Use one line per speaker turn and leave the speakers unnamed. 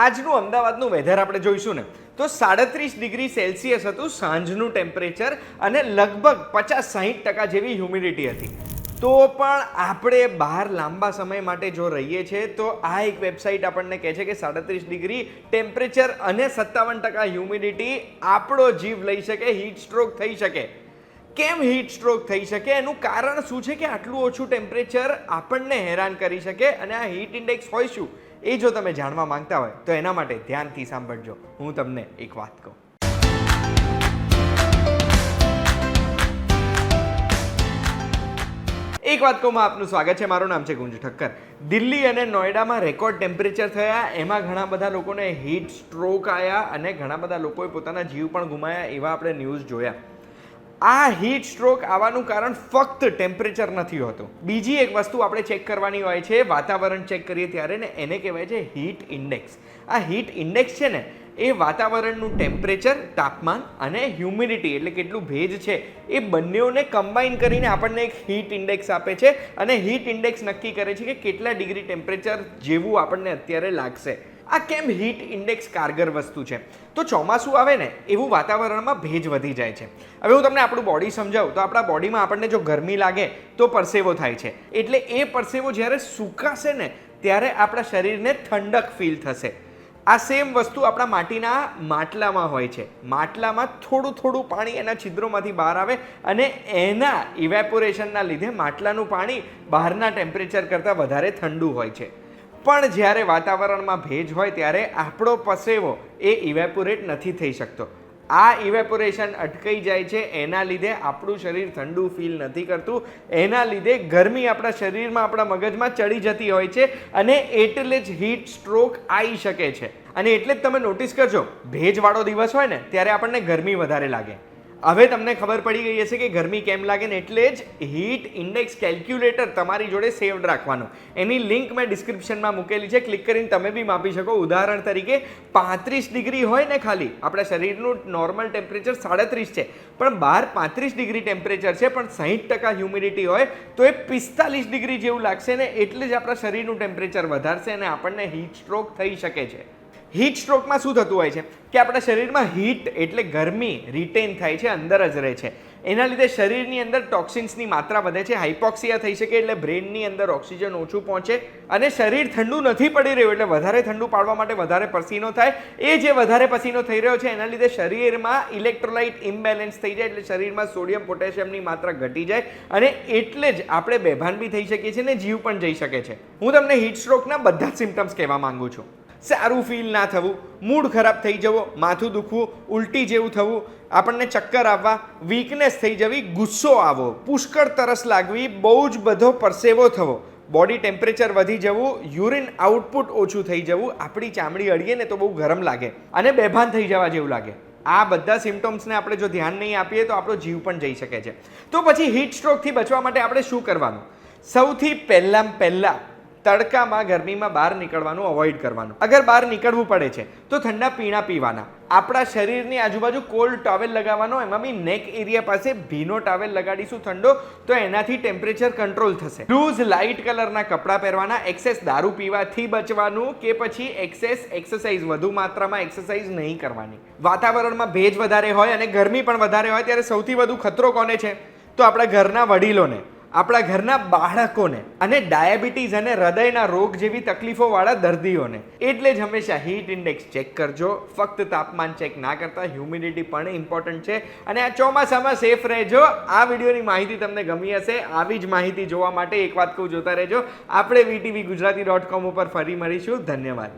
આજનું અમદાવાદનું વેધર આપણે જોઈશું ને તો 37°C હતું સાંજનું ટેમ્પરેચર અને લગભગ 50-60% જેવી હ્યુમિડિટી હતી. તો પણ આપણે બહાર લાંબા સમય માટે જો રહીએ છીએ તો આ એક વેબસાઇટ આપણને કહે છે કે 37° ટેમ્પરેચર અને 57% હ્યુમિડિટી આપણો જીવ લઈ શકે, હીટ સ્ટ્રોક થઈ શકે. કેમ હીટ સ્ટ્રોક થઈ શકે એનું કારણ શું છે કે આટલું ઓછું ટેમ્પરેચર આપણને હેરાન કરી શકે અને આ હીટ ઇન્ડેક્સ હોય શું એ જો તમે જાણવા માંગતા હોય તો એના માટે ધ્યાનથી સાંભળજો. હું તમને એક વાત કહું. એક વાત કહું, આપનું સ્વાગત છે. મારું નામ છે ગુંજ ઠક્કર. દિલ્હી અને નોઈડામાં રેકોર્ડ ટેમ્પરેચર થયા, એમાં ઘણા બધા લોકોને હીટ સ્ટ્રોક આવ્યા અને ઘણા બધા લોકોએ પોતાના જીવ પણ ગુમાયા, એવા આપણે ન્યૂઝ જોયા. આ હીટ સ્ટ્રોક આવવાનું કારણ ફક્ત ટેમ્પરેચર નથી હોતું. બીજી એક વસ્તુ આપણે ચેક કરવાની હોય છે, વાતાવરણ ચેક કરીએ ત્યારે, ને એને કહેવાય છે હીટ ઇન્ડેક્સ. આ હીટ ઇન્ડેક્સ છે ને એ વાતાવરણનું ટેમ્પરેચર, તાપમાન અને હ્યુમિડિટી એટલે કેટલું ભેજ છે એ બંનેઓને કમ્બાઈન કરીને આપણને એક હીટ ઇન્ડેક્સ આપે છે અને હીટ ઇન્ડેક્સ નક્કી કરે છે કે કેટલા ડિગ્રી ટેમ્પરેચર જેવું આપણને અત્યારે લાગશે. આ કેમ હીટ ઇન્ડેક્સ કારગર વસ્તુ છે? તો ચોમાસું આવે ને એવું વાતાવરણમાં ભેજ વધી જાય છે. હવે હું તમને આપણું બોડી સમજાવું તો આપણા બોડીમાં આપણને જો ગરમી લાગે તો પરસેવો થાય છે. એટલે એ પરસેવો જ્યારે સુકાશે ને ત્યારે આપણા શરીરને ઠંડક ફીલ થશે. આ સેમ વસ્તુ આપણા માટીના માટલામાં હોય છે. માટલામાં થોડું થોડું પાણી એના છિદ્રોમાંથી બહાર આવે અને એના ઇવેપોરેશનના લીધે માટલાનું પાણી બહારના ટેમ્પરેચર કરતાં વધારે ઠંડુ હોય છે. પણ જ્યારે વાતાવરણમાં ભેજ હોય ત્યારે આપણો પરસેવો એ ઇવેપોરેટ નથી થઈ શકતો. આ ઇવેપોરેશન અટકાઈ જાય છે, એના લીધે આપણું શરીર ઠંડુ ફીલ નથી કરતું. એના લીધે ગરમી આપણા શરીરમાં, આપણા મગજમાં ચડી જતી હોય છે અને એટલે જ હીટ સ્ટ્રોક આવી શકે છે. અને એટલે જ તમે નોટિસ કરજો, ભેજવાળો દિવસ હોય ને ત્યારે આપણને ગરમી વધારે લાગે. હવે તમને ખબર પડી ગઈ હશે કે ગરમી કેમ લાગે ને, એટલે જ હીટ ઇન્ડેક્સ કેલ્ક્યુલેટર તમારી જોડે સેવ્ડ રાખવાનું. એની લિંક મેં ડિસ્ક્રિપ્શનમાં મૂકેલી છે, ક્લિક કરીને તમે બી માપી શકો. ઉદાહરણ તરીકે 35° હોય ને, ખાલી આપણા શરીરનું નોર્મલ ટેમ્પરેચર 37 છે, પણ બહાર 35° ટેમ્પરેચર છે પણ 60% હ્યુમિડિટી હોય તો એ 45° જેવું લાગશે ને, એટલે જ આપણા શરીરનું ટેમ્પરેચર વધારશે અને આપણને હીટ સ્ટ્રોક થઈ શકે છે. હીટ સ્ટ્રોકમાં શું થતું હોય છે કે આપણા શરીરમાં હીટ એટલે ગરમી રિટેન થાય છે, અંદર જ રહે છે. એના લીધે શરીરની અંદર ટોક્સિન્સની માત્રા વધે છે, હાઇપોક્સિયા થઈ શકે એટલે બ્રેનની અંદર ઓક્સિજન ઓછું પહોંચે અને શરીર ઠંડુ નથી પડી રહ્યું એટલે વધારે ઠંડુ પાડવા માટે વધારે પસીનો થાય. એ જે વધારે પસીનો થઈ રહ્યો છે એના લીધે શરીરમાં ઇલેક્ટ્રોલાઇટ ઇમ્બેલેન્સ થઈ જાય એટલે શરીરમાં સોડિયમ પોટેશિયમની માત્રા ઘટી જાય અને એટલે જ આપણે બેભાન બી થઈ શકીએ છીએ ને જીવ પણ જઈ શકે છે. હું તમને હીટ સ્ટ્રોકના બધા જ સિમ્ટમ્સ કહેવા માંગુ છું. સારું ફીલ ના થવું, મૂડ ખરાબ થઈ જવો, માથું દુખવું, ઉલટી જેવું થવું, આપણને ચક્કર આવવા, વીકનેસ થઈ જવી, ગુસ્સો આવવો, પુષ્કળ તરસ લાગવી, બહુ જ બધો પરસેવો થવો, બોડી ટેમ્પરેચર વધી જવું, યુરિન આઉટપુટ ઓછું થઈ જવું, આપણી ચામડી અડીએ ને તો બહુ ગરમ લાગે અને બેભાન થઈ જવા જેવું લાગે. આ બધા સિમ્ટમ્સને આપણે જો ધ્યાન નહીં આપીએ તો આપણો જીવ પણ જઈ શકે છે. તો પછી હીટ સ્ટ્રોકથી બચવા માટે આપણે શું કરવાનું? સૌથી પહેલાં તડકામાં, ગરમીમાં બહાર નીકળવાનું અવોઇડ કરવાનું. અગર બહાર નીકળવું પડે છે તો ઠંડા પીણા પીવાના. આપણા શરીરની આજુબાજુ કોલ્ડ ટોવેલ લગાવવાનો, એમાં બી નેક એરિયા પાસે ભીનો ટોવેલ લગાડીશું ઠંડો તો એનાથી ટેમ્પરેચર કંટ્રોલ થશે. લૂઝ લાઇટ કલરના કપડાં પહેરવાના. એક્સેસ દારૂ પીવાથી બચવાનું કે પછી એક્સેસ એક્સરસાઇઝ, વધુ માત્રામાં એક્સરસાઇઝ નહીં કરવાની. વાતાવરણમાં ભેજ વધારે હોય અને ગરમી પણ વધારે હોય ત્યારે સૌથી વધુ ખતરો કોને છે? તો આપણા ઘરના વડીલોને, આપણા ઘરના બાળકોને અને ડાયાબિટીસ અને હૃદયના રોગ જેવી તકલીફોવાળા દર્દીઓને. એટલે જ હંમેશા હીટ ઇન્ડેક્સ ચેક કરજો. ફક્ત તાપમાન ચેક ના કરતા, હ્યુમિડિટી પણ ઇમ્પોર્ટન્ટ છે. અને આ ચોમાસામાં સેફ રહેજો. આ વિડીયોની માહિતી તમને ગમી હશે. આવી જ માહિતી જોવા માટે એક વાત કહું, જોતા રહેજો. આપણે VTV Gujarati.com ઉપર ફરી મળીશું. ધન્યવાદ.